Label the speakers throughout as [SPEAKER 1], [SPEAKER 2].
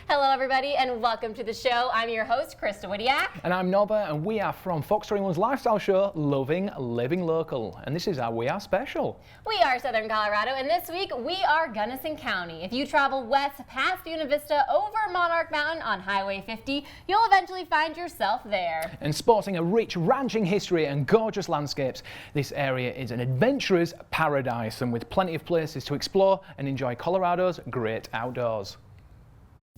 [SPEAKER 1] Hello everybody and welcome to the show. I'm your host, Krista Widiak.
[SPEAKER 2] And I'm Nobba, and we are from Fox 31's lifestyle show, Loving Living Local. And this is our We Are special.
[SPEAKER 1] We are Southern Colorado, and this week we are Gunnison County. If you travel west past Buena Vista over Monarch Mountain on Highway 50, you'll eventually find yourself there.
[SPEAKER 2] And sporting a rich ranching history and gorgeous landscapes, this area is an adventurer's paradise, and with plenty of places to explore and enjoy Colorado's great outdoors.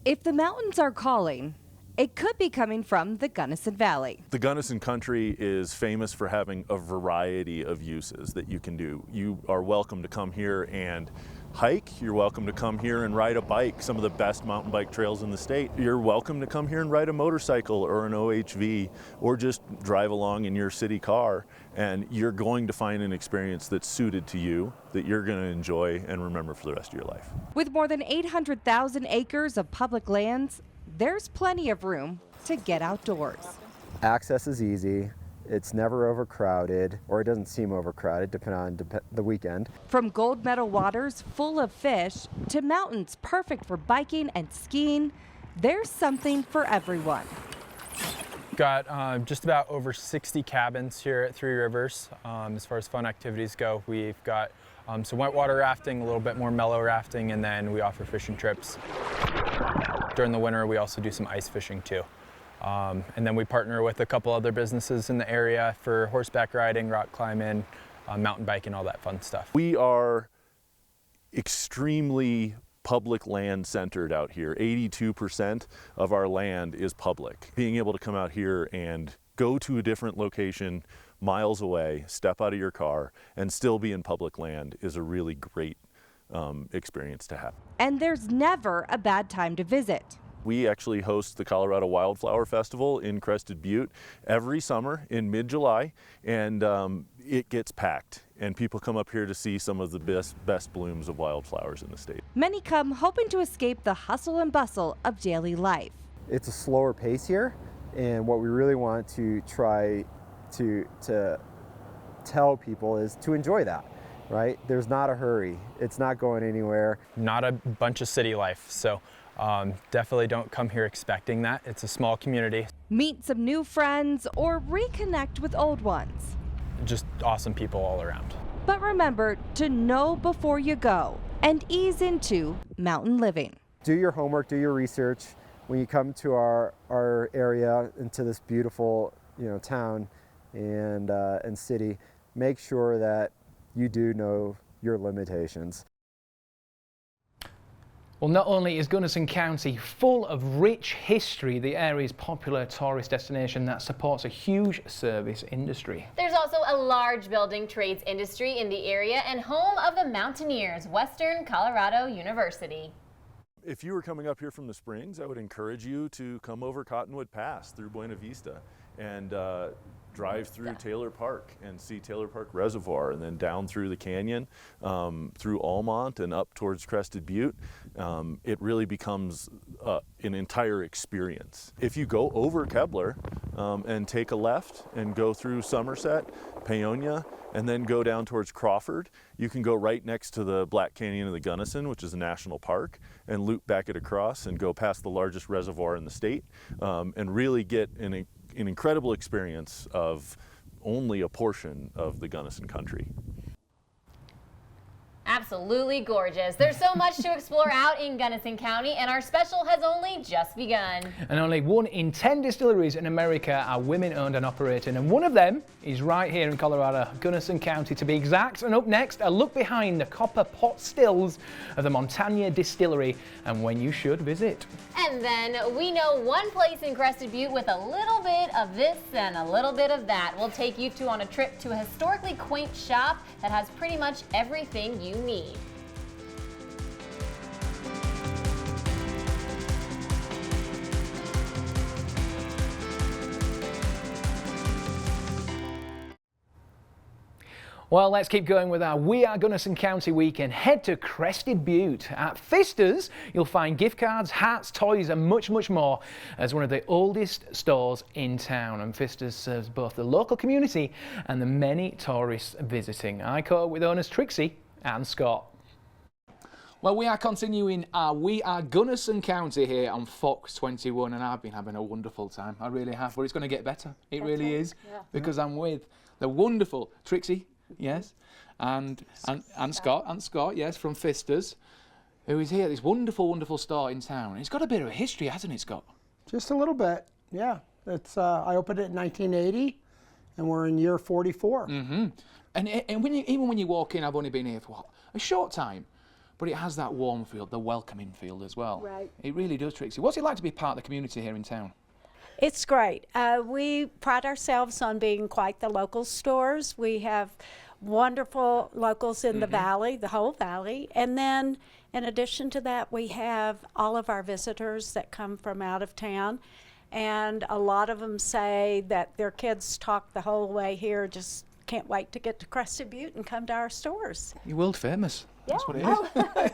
[SPEAKER 3] If the mountains are calling, it could be coming from the Gunnison Valley.
[SPEAKER 4] The Gunnison Country is famous for having a variety of uses that you can do. You are welcome to come here and hike. You're welcome to come here and ride a bike, some of the best mountain bike trails in the state. You're welcome to come here and ride a motorcycle or an OHV or just drive along in your city car, and you're going to find an experience that's suited to you, that you're going to enjoy and remember for the rest of your life.
[SPEAKER 3] With more than 800,000 acres of public lands, there's plenty of room to get outdoors.
[SPEAKER 5] Access is easy. It's never overcrowded, or it doesn't seem overcrowded depending on the weekend.
[SPEAKER 3] From gold medal waters full of fish to mountains perfect for biking and skiing, there's something for everyone.
[SPEAKER 6] Got just about over 60 cabins here at Three Rivers. As far as fun activities go, we've got some whitewater rafting, a little bit more mellow rafting, and then we offer fishing trips. During the winter, we also do some ice fishing too. And then we partner with a couple other businesses in the area for horseback riding, rock climbing, mountain biking, all that fun stuff.
[SPEAKER 4] We are extremely public land centered out here. 82% of our land is public. Being able to come out here and go to a different location miles away, step out of your car, and still be in public land is a really great experience to have.
[SPEAKER 3] And there's never a bad time to visit.
[SPEAKER 4] We actually host the Colorado Wildflower Festival in Crested Butte every summer in mid-July, and it gets packed, and people come up here to see some of the best blooms of wildflowers in the state.
[SPEAKER 3] Many come hoping to escape the hustle and bustle of daily life.
[SPEAKER 5] It's a slower pace here, and what we really want to try to tell people is to enjoy that, right? There's not a hurry. It's not going anywhere.
[SPEAKER 6] Not a bunch of city life, so definitely don't come here expecting that. It's a small community.
[SPEAKER 3] Meet some new friends or reconnect with old ones.
[SPEAKER 6] Just awesome people all around.
[SPEAKER 3] But remember to know before you go and ease into mountain living.
[SPEAKER 5] Do your homework, do your research. When you come to our area, into this beautiful town and city, make sure that you do know your limitations.
[SPEAKER 2] Well, not only is Gunnison County full of rich history, the area's popular tourist destination that supports a huge service industry.
[SPEAKER 1] There's also a large building trades industry in the area and home of the Mountaineers, Western Colorado University.
[SPEAKER 4] If you were coming up here from the Springs, I would encourage you to come over Cottonwood Pass through Buena Vista and drive through Taylor Park and see Taylor Park Reservoir, and then down through the canyon, through Almont and up towards Crested Butte. It really becomes an entire experience. If you go over Kebler and take a left and go through Somerset, Paonia, and then go down towards Crawford, you can go right next to the Black Canyon of the Gunnison, which is a national park, and loop back it across and go past the largest reservoir in the state, and really get an incredible experience of only a portion of the Gunnison Country.
[SPEAKER 1] Absolutely gorgeous. There's so much to explore out in Gunnison County, and our special has only just begun.
[SPEAKER 2] And only 1 in 10 distilleries in America are women-owned and operating, and one of them is right here in Colorado, Gunnison County to be exact. And up next, a look behind the copper pot stills of the Montana Distillery and when you should visit.
[SPEAKER 1] And then we know one place in Crested Butte with a little bit of this and a little bit of that. We'll take you on a trip to a historically quaint shop that has pretty much everything you need.
[SPEAKER 2] Well, let's keep going with our We Are Gunnison County week and head to Crested Butte. At Fister's, you'll find gift cards, hats, toys and much, much more as one of the oldest stores in town. And Fister's serves both the local community and the many tourists visiting. I caught up with owners Trixie and Scott. Well, we are continuing our We Are Gunnison County here on Fox 21, and I've been having a wonderful time. I really have, but it's going to get better. It really is, because I'm with the wonderful Trixie, yes, and Scott, yes, from Fisters, who is here at this wonderful, wonderful store in town. It's got a bit of a history, hasn't it, Scott?
[SPEAKER 7] Just a little bit, yeah. It's I opened it in 1980, and we're in year 44.
[SPEAKER 2] Mm-hmm. And when even when you walk in, I've only been here for what, a short time, but it has that warm feel, the welcoming feel as well.
[SPEAKER 8] Right.
[SPEAKER 2] It really does, Trixie. What's it like to be part of the community here in town?
[SPEAKER 8] It's great. We pride ourselves on being quite the local stores. We have wonderful locals in the valley, the whole valley. And then in addition to that, we have all of our visitors that come from out of town. And a lot of them say that their kids talk the whole way here, just can't wait to get to Crested Butte and come to our stores.
[SPEAKER 2] You're world famous. That's what it is.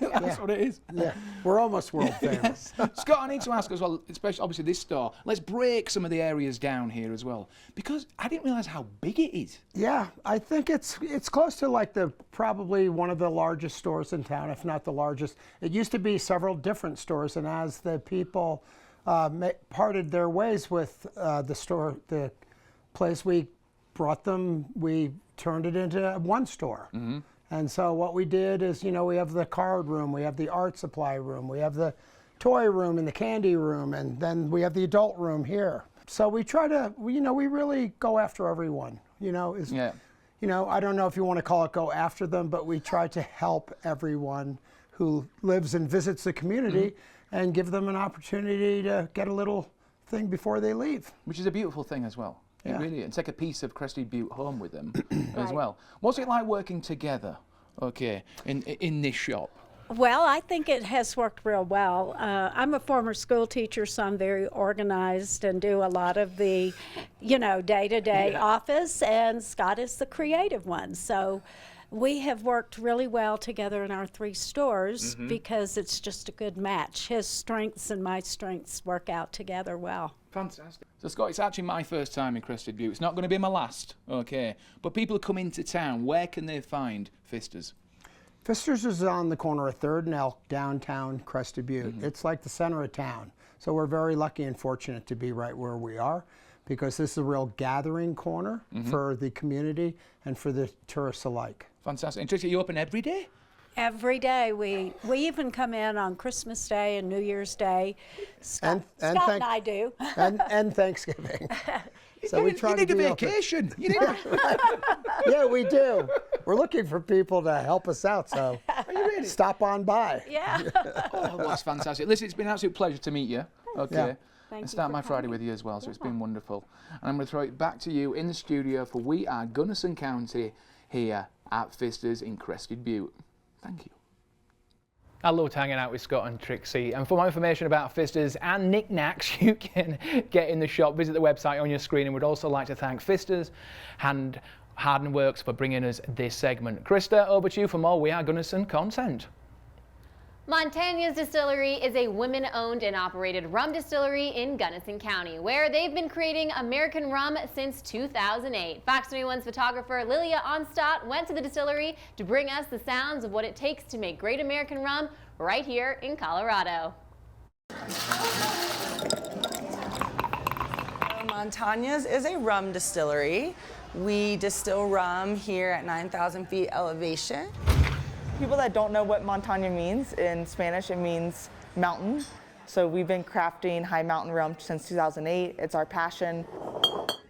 [SPEAKER 2] That's what it is.
[SPEAKER 7] Yeah, we're almost world famous.
[SPEAKER 2] Scott, I need to ask as well, especially obviously this store, let's break some of the areas down here as well, because I didn't realise how big it is.
[SPEAKER 7] Yeah, I think it's close to like probably one of the largest stores in town, if not the largest. It used to be several different stores, and as the people parted their ways with the place we brought them, we turned it into one store. Mm-hmm. And so what we did is, we have the card room, we have the art supply room, we have the toy room and the candy room, and then we have the adult room here. So we try to, we really go after everyone, I don't know if you want to call it go after them, but we try to help everyone who lives and visits the community and give them an opportunity to get a little thing before they leave.
[SPEAKER 2] Which is a beautiful thing as well.
[SPEAKER 7] Yeah.
[SPEAKER 2] It really is. And take a piece of Crested Butte home with them as well. What's it like working together, in this shop?
[SPEAKER 8] Well, I think it has worked real well. I'm a former school teacher, so I'm very organized and do a lot of the, day-to-day office, and Scott is the creative one. So we have worked really well together in our three stores because it's just a good match. His strengths and my strengths work out together well.
[SPEAKER 2] Fantastic. So Scott, it's actually my first time in Crested Butte. It's not going to be my last, but people who come into town, where can they find Fisters?
[SPEAKER 7] Fisters is on the corner of 3rd and Elk, downtown Crested Butte. It's like the center of town. So we're very lucky and fortunate to be right where we are, because this is a real gathering corner for the community and for the tourists alike.
[SPEAKER 2] Fantastic. And Trixie, you open every day?
[SPEAKER 8] Every day. We even come in on Christmas Day and New Year's Day. Scott and I do.
[SPEAKER 7] and Thanksgiving. So we try
[SPEAKER 2] you
[SPEAKER 7] to
[SPEAKER 2] need a vacation. You need
[SPEAKER 7] Yeah, we do. We're looking for people to help us out, so stop on by.
[SPEAKER 8] Yeah.
[SPEAKER 2] Oh, that's fantastic. Listen, it's been an absolute pleasure to meet you.
[SPEAKER 7] Yeah.
[SPEAKER 2] And start my Friday with you as well, so it's been wonderful. And I'm going to throw it back to you in the studio for We Are Gunnison County here at Fisters in Crested Butte. Thank you.
[SPEAKER 9] I loved hanging out with Scott and Trixie, and for more information about Fisters and knickknacks you can get in the shop, visit the website on your screen, and we'd also like to thank Fisters and Harden Works for bringing us this segment. Krista, over to you for more We Are Gunnison content.
[SPEAKER 1] Montagna's Distillery is a women-owned and operated rum distillery in Gunnison County, where they've been creating American rum since 2008. Fox 21's photographer Lilia Onstadt went to the distillery to bring us the sounds of what it takes to make great American rum right here in Colorado.
[SPEAKER 10] Montagna's is a rum distillery. We distill rum here at 9,000 feet elevation.
[SPEAKER 11] People that don't know what Montagna means, in Spanish it means mountain. So we've been crafting high mountain rum since 2008. It's our passion.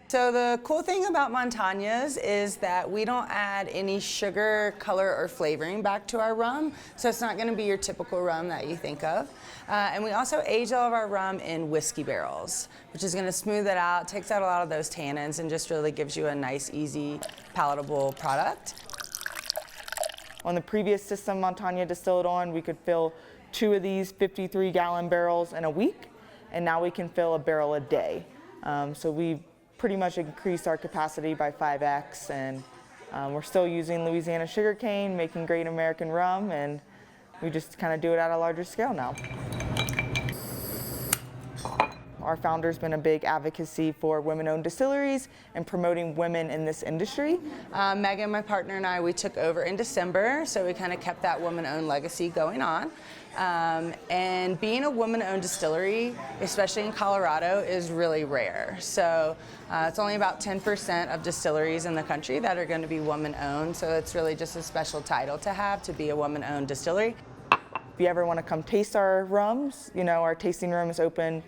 [SPEAKER 10] So the cool thing about Montagna's is that we don't add any sugar, color, or flavoring back to our rum. So it's not going to be your typical rum that you think of. And we also age all of our rum in whiskey barrels, which is going to smooth it out, takes out a lot of those tannins, and just really gives you a nice, easy, palatable product.
[SPEAKER 11] On the previous system Montagna distilled on, we could fill 2 of these 53-gallon barrels in a week, and now we can fill a barrel a day. So we've pretty much increased our capacity by 5x, and we're still using Louisiana sugarcane, making great American rum, and we just kind of do it at a larger scale now. Our founder's been a big advocacy for women-owned distilleries and promoting women in this industry. Megan, my partner, and I, we took over in December, so we kind of kept that woman-owned legacy going on. And being a woman-owned distillery, especially in Colorado, is really rare. So it's only about 10% of distilleries in the country that are going to be woman-owned, so it's really just a special title to have, to be a woman-owned distillery.
[SPEAKER 10] If you ever want to come taste our rums, you know, our tasting room is open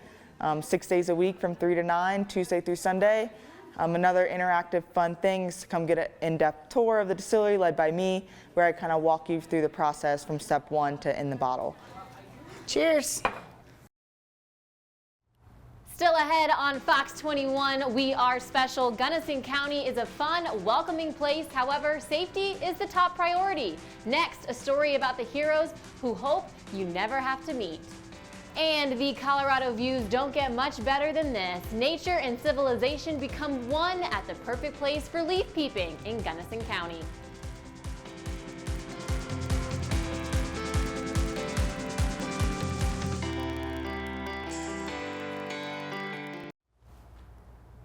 [SPEAKER 10] 6 days a week from 3 to 9, Tuesday through Sunday. Another interactive fun thing is to come get an in-depth tour of the distillery led by me, where I kind of walk you through the process from step one to in the bottle. Cheers!
[SPEAKER 1] Still ahead on Fox 21, We Are Special. Gunnison County is a fun, welcoming place. However, safety is the top priority. Next, a story about the heroes who hope you never have to meet. And the Colorado views don't get much better than this. Nature and civilization become one at the perfect place for leaf peeping in Gunnison County.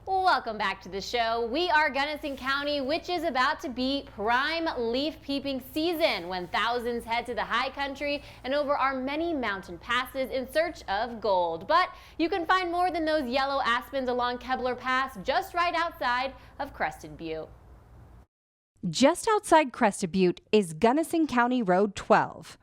[SPEAKER 1] Welcome back to the show. We are Gunnison County, which is about to be prime leaf peeping season when thousands head to the high country and over our many mountain passes in search of gold. But you can find more than those yellow aspens along Kebler Pass just right outside of Crested Butte.
[SPEAKER 3] Just outside Crested Butte is Gunnison County Road 12,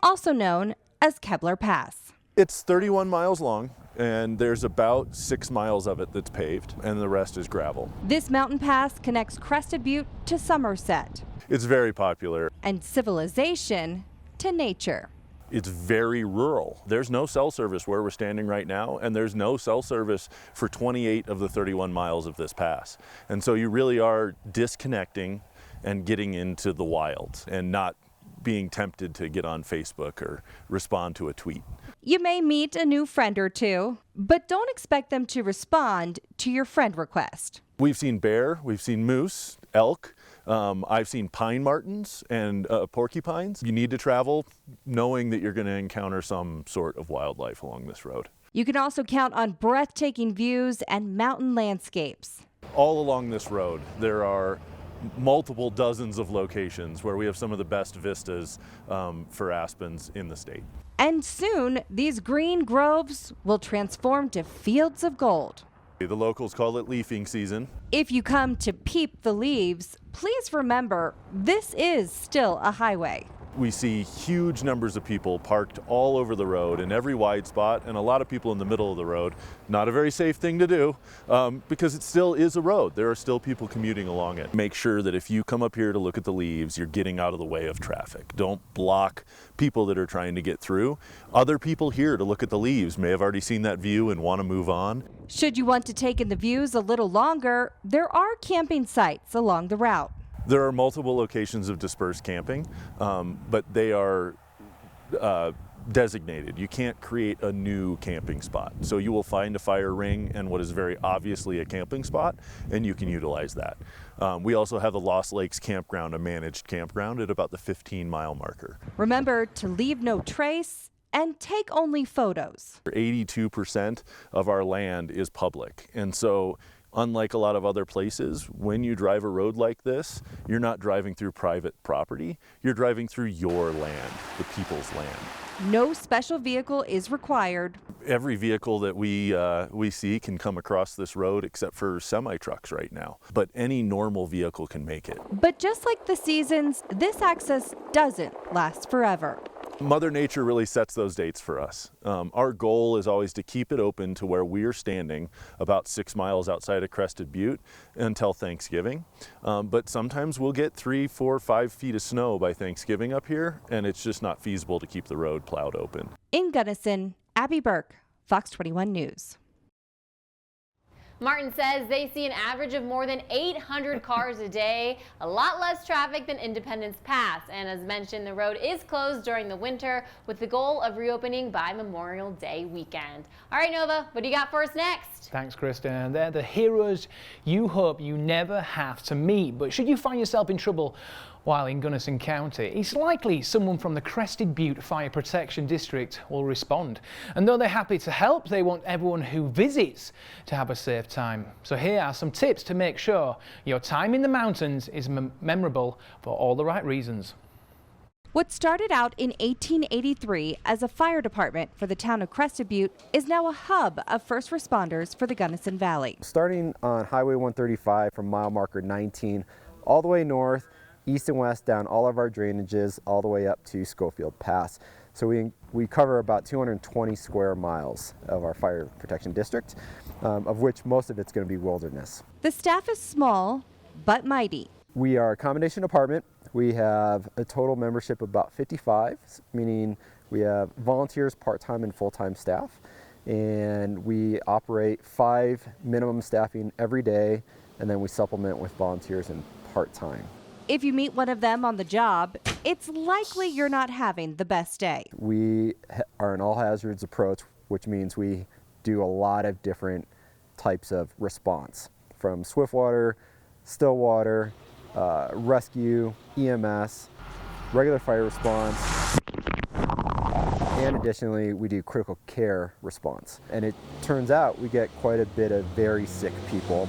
[SPEAKER 3] also known as Kebler Pass.
[SPEAKER 4] It's 31 miles long, and there's about 6 miles of it that's paved, and the rest is gravel.
[SPEAKER 3] This mountain pass connects Crested Butte to Somerset.
[SPEAKER 4] It's very popular.
[SPEAKER 3] And civilization to nature.
[SPEAKER 4] It's very rural. There's no cell service where we're standing right now, and there's no cell service for 28 of the 31 miles of this pass. And so you really are disconnecting and getting into the wild and not being tempted to get on Facebook or respond to a tweet.
[SPEAKER 3] You may meet a new friend or two, but don't expect them to respond to your friend request.
[SPEAKER 4] We've seen bear, we've seen moose, elk, I've seen pine martens and porcupines. You need to travel knowing that you're going to encounter some sort of wildlife along this road.
[SPEAKER 3] You can also count on breathtaking views and mountain landscapes.
[SPEAKER 4] All along this road, there are multiple dozens of locations where we have some of the best vistas for aspens in the state.
[SPEAKER 3] And soon, these green groves will transform to fields of gold.
[SPEAKER 4] The locals call it leafing season.
[SPEAKER 3] If you come to peep the leaves, please remember this is still a highway.
[SPEAKER 4] We see huge numbers of people parked all over the road in every wide spot, and a lot of people in the middle of the road. Not a very safe thing to do because it still is a road. There are still people commuting along it. Make sure that if you come up here to look at the leaves, you're getting out of the way of traffic. Don't block people that are trying to get through. Other people here to look at the leaves may have already seen that view and want to move on.
[SPEAKER 3] Should you want to take in the views a little longer, there are camping sites along the route.
[SPEAKER 4] There are multiple locations of dispersed camping, but they are designated. You can't create a new camping spot. So you will find a fire ring and what is very obviously a camping spot, and you can utilize that. We also have the Lost Lakes Campground, a managed campground at about the 15-mile marker.
[SPEAKER 3] Remember to leave no trace and take only photos.
[SPEAKER 4] 82% of our land is public, and so unlike a lot of other places, when you drive a road like this, you're not driving through private property, you're driving through your land, the people's land.
[SPEAKER 3] No special vehicle is required.
[SPEAKER 4] Every vehicle that we see can come across this road except for semi-trucks right now, but any normal vehicle can make it.
[SPEAKER 3] But just like the seasons, this access doesn't last forever.
[SPEAKER 4] Mother Nature really sets those dates for us. Our goal is always to keep it open to where we're standing about 6 miles outside of Crested Butte until Thanksgiving. But sometimes we'll get 3, 4, 5 feet of snow by Thanksgiving up here, and it's just not feasible to keep the road plowed open.
[SPEAKER 3] In Gunnison, Abby Burke, Fox 21 News.
[SPEAKER 1] Martin says they see an average of more than 800 cars a day, a lot less traffic than Independence Pass. And as mentioned, the road is closed during the winter with the goal of reopening by Memorial Day weekend. All right, Nova, what do you got for us next?
[SPEAKER 2] Thanks, Kristen. They're the heroes you hope you never have to meet. But should you find yourself in trouble While in Gunnison County, it's likely someone from the Crested Butte Fire Protection District will respond. And though they're happy to help, they want everyone who visits to have a safe time. So here are some tips to make sure your time in the mountains is memorable for all the right reasons.
[SPEAKER 3] What started out in 1883 as a fire department for the town of Crested Butte is now a hub of first responders for the Gunnison Valley.
[SPEAKER 5] Starting on Highway 135 from mile marker 19 all the way north, east and west down all of our drainages all the way up to Schofield Pass. So we cover about 220 square miles of our fire protection district, of which most of it's going to be wilderness.
[SPEAKER 3] The staff is small but mighty.
[SPEAKER 5] We are a combination department. We have a total membership of about 55, meaning we have volunteers, part-time and full-time staff. And we operate 5 minimum staffing every day, and then we supplement with volunteers and part-time.
[SPEAKER 3] If you meet one of them on the job, it's likely you're not having the best day.
[SPEAKER 5] We are an all hazards approach, which means we do a lot of different types of response, from swift water, still water, rescue, EMS, regular fire response, and additionally we do critical care response. And it turns out we get quite a bit of very sick people,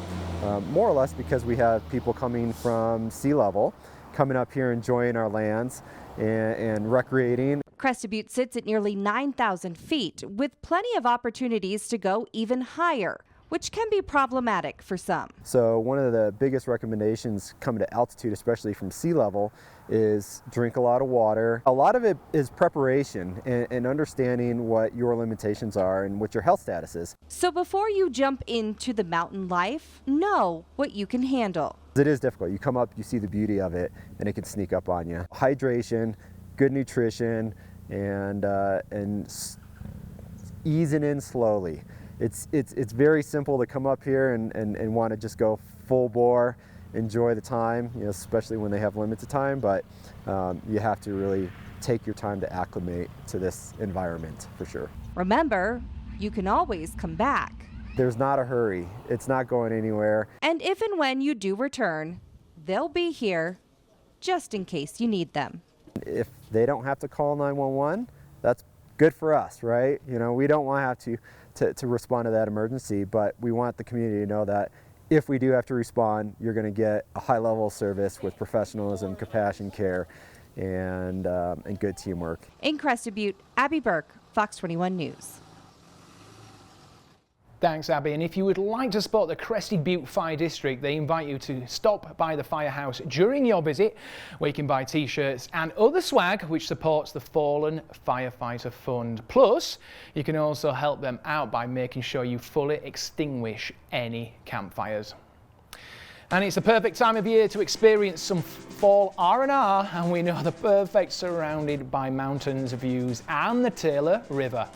[SPEAKER 5] more or less because we have people coming from sea level, coming up here enjoying our lands and recreating.
[SPEAKER 3] Crested Butte sits at nearly 9,000 feet with plenty of opportunities to go even higher, which can be problematic for some.
[SPEAKER 5] So one of the biggest recommendations coming to altitude, especially from sea level, is drink a lot of water. A lot of it is preparation and understanding what your limitations are and what your health status is.
[SPEAKER 3] So before you jump into the mountain life, know what you can handle.
[SPEAKER 5] It is difficult. You come up, you see the beauty of it, and it can sneak up on you. Hydration, good nutrition, and easing in slowly. It's very simple to come up here and want to just go full bore, enjoy the time, especially when they have limited time, but you have to really take your time to acclimate to this environment for sure.
[SPEAKER 3] Remember, you can always come back.
[SPEAKER 5] There's not a hurry. It's not going anywhere.
[SPEAKER 3] And if and when you do return, they'll be here just in case you need them.
[SPEAKER 5] If they don't have to call 911, that's good for us, right? We don't want to have to respond to that emergency, but we want the community to know that if we do have to respond, you're going to get a high level of service with professionalism, compassion, care, and good teamwork.
[SPEAKER 3] In Crested Butte, Abby Burke, Fox 21 News.
[SPEAKER 2] Thanks, Abby. And if you would like to support the Crested Butte Fire District, they invite you to stop by the firehouse during your visit, where you can buy t-shirts and other swag which supports the Fallen Firefighter Fund. Plus, you can also help them out by making sure you fully extinguish any campfires. And it's the perfect time of year to experience some fall R&R, and we know the perfect surrounded by mountains, views and the Taylor River.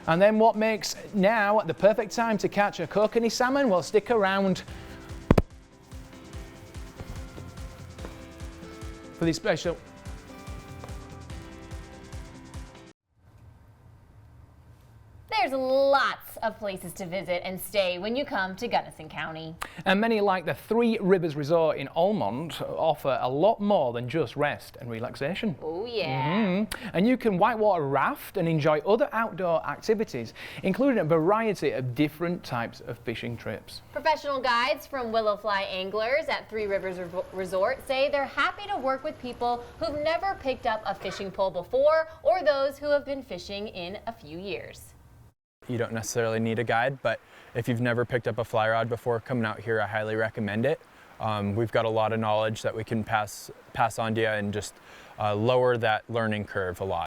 [SPEAKER 2] And then what makes now the perfect time to catch a kokanee salmon? Well, stick around for this special.
[SPEAKER 1] There's lots of places to visit and stay when you come to Gunnison County.
[SPEAKER 2] And many, like the Three Rivers Resort in Almond, offer a lot more than just rest and relaxation.
[SPEAKER 1] Oh yeah.
[SPEAKER 2] And you can whitewater raft and enjoy other outdoor activities, including a variety of different types of fishing trips.
[SPEAKER 1] Professional guides from Willowfly Anglers at Three Rivers Resort say they're happy to work with people who've never picked up a fishing pole before or those who have been fishing in a few years.
[SPEAKER 6] You don't necessarily need a guide, but if you've never picked up a fly rod before coming out here, I highly recommend it. We've got a lot of knowledge that we can pass on to you and just lower that learning curve a lot.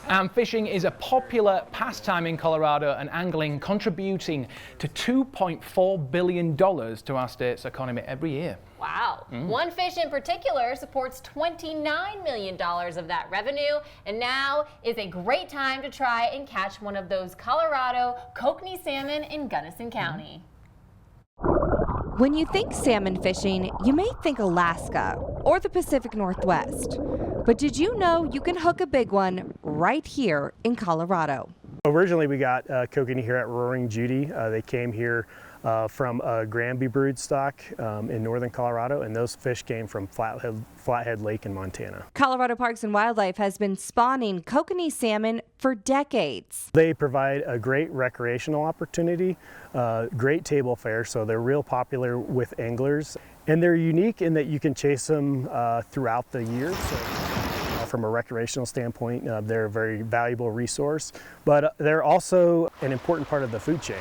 [SPEAKER 2] And fishing is a popular pastime in Colorado, and angling contributing to $2.4 billion to our state's economy every year.
[SPEAKER 1] Wow. One fish in particular supports $29 million of that revenue, and now is a great time to try and catch one of those Colorado kokanee salmon in Gunnison County.
[SPEAKER 3] When you think salmon fishing, you may think Alaska or the Pacific Northwest. But did you know you can hook a big one right here in Colorado?
[SPEAKER 12] Originally we got kokanee here at Roaring Judy. They came here from a Granby broodstock in northern Colorado, and those fish came from Flathead Lake in Montana.
[SPEAKER 3] Colorado Parks and Wildlife has been spawning kokanee salmon for decades.
[SPEAKER 12] They provide a great recreational opportunity, great table fare, so they're real popular with anglers. And they're unique in that you can chase them throughout the year. So, from a recreational standpoint, they're a very valuable resource, but they're also an important part of the food chain.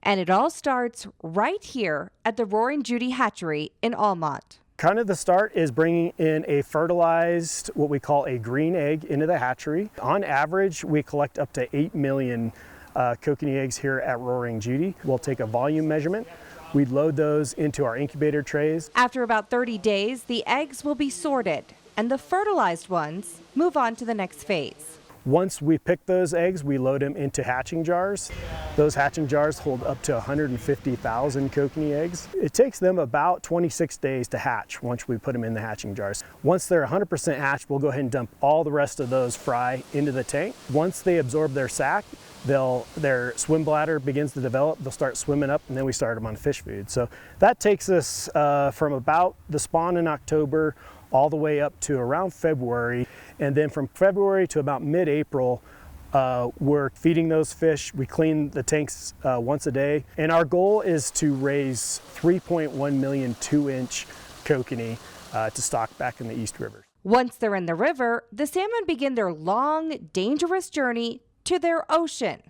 [SPEAKER 3] And it all starts right here at the Roaring Judy Hatchery in Almont.
[SPEAKER 12] Kind of the start is bringing in a fertilized, what we call a green egg, into the hatchery. On average, we collect up to 8 million kokanee eggs here at Roaring Judy. We'll take a volume measurement. We'd load those into our incubator trays.
[SPEAKER 3] After about 30 days, the eggs will be sorted, and the fertilized ones move on to the next phase.
[SPEAKER 12] Once we pick those eggs, we load them into hatching jars. Those hatching jars hold up to 150,000 kokanee eggs. It takes them about 26 days to hatch once we put them in the hatching jars. Once they're 100% hatched, we'll go ahead and dump all the rest of those fry into the tank. Once they absorb their sac, their swim bladder begins to develop, they'll start swimming up, and then we start them on fish food. So that takes us from about the spawn in October all the way up to around February. And then from February to about mid-April, we're feeding those fish. We clean the tanks once a day. And our goal is to raise 3.1 million 2-inch kokanee to stock back in the East River.
[SPEAKER 3] Once they're in the river, the salmon begin their long, dangerous journey to their ocean,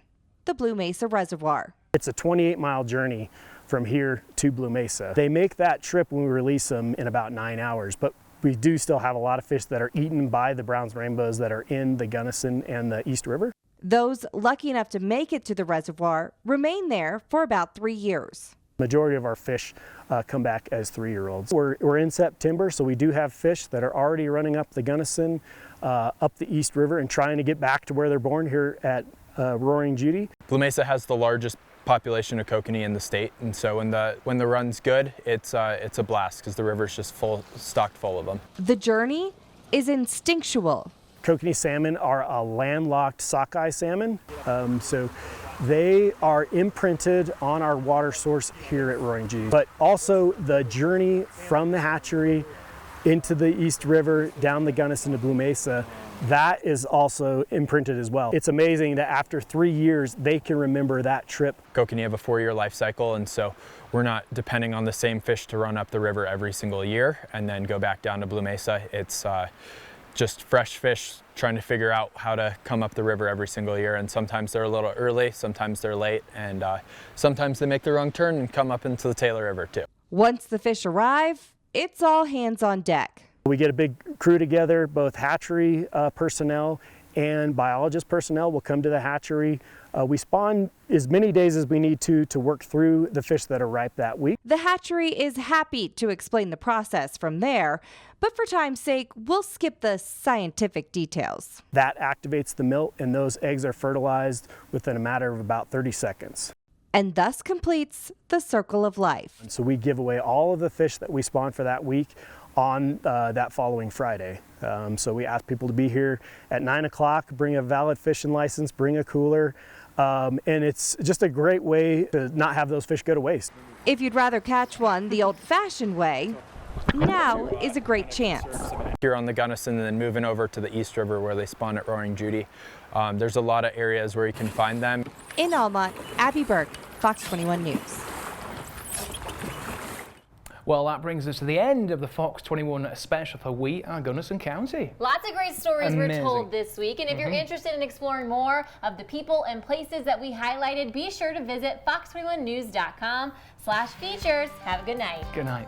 [SPEAKER 3] the Blue Mesa Reservoir.
[SPEAKER 12] It's a 28-mile journey from here to Blue Mesa. They make that trip when we release them in about 9 hours, but we do still have a lot of fish that are eaten by the Browns and Rainbows that are in the Gunnison and the East River.
[SPEAKER 3] Those lucky enough to make it to the reservoir remain there for about 3 years.
[SPEAKER 12] Majority of our fish come back as 3-year-olds. We're in September, so we do have fish that are already running up the Gunnison, up the East River, and trying to get back to where they're born here at Roaring Judy.
[SPEAKER 6] Blue Mesa has the largest population of kokanee in the state, and so when the run's good, it's a blast because the river's just stocked full of them.
[SPEAKER 3] The journey is instinctual.
[SPEAKER 12] Kokanee salmon are a landlocked sockeye salmon, so they are imprinted on our water source here at Roaring Judy. But also the journey from the hatchery into the East River, down the Gunnison to Blue Mesa, that is also imprinted as well. It's amazing that after 3 years, they can remember that trip.
[SPEAKER 6] Kokanee have a 4-year life cycle, and so we're not depending on the same fish to run up the river every single year and then go back down to Blue Mesa. It's just fresh fish trying to figure out how to come up the river every single year, and sometimes they're a little early, sometimes they're late, and sometimes they make the wrong turn and come up into the Taylor River too.
[SPEAKER 3] Once the fish arrive, it's all hands on deck.
[SPEAKER 12] We get a big crew together, both hatchery personnel and biologist personnel will come to the hatchery. We spawn as many days as we need to work through the fish that are ripe that week.
[SPEAKER 3] The hatchery is happy to explain the process from there, but for time's sake, we'll skip the scientific details.
[SPEAKER 12] That activates the milt, and those eggs are fertilized within a matter of about 30 seconds.
[SPEAKER 3] And thus completes the circle of life.
[SPEAKER 12] And so we give away all of the fish that we spawn for that week on that following Friday. So we ask people to be here at 9 o'clock, bring a valid fishing license, bring a cooler, and it's just a great way to not have those fish go to waste.
[SPEAKER 3] If you'd rather catch one the old-fashioned way, now is a great chance.
[SPEAKER 6] Here on the Gunnison and then moving over to the East River where they spawn at Roaring Judy, there's a lot of areas where you can find them.
[SPEAKER 3] In Almont, Abby Burke, Fox 21 News.
[SPEAKER 2] Well, that brings us to the end of the Fox 21 special for We Are Gunnison County.
[SPEAKER 1] Lots of great stories
[SPEAKER 2] Amazing.
[SPEAKER 1] were told this week, and if you're interested in exploring more of the people and places that we highlighted, be sure to visit fox21news.com/features. Have a good night.
[SPEAKER 2] Good night.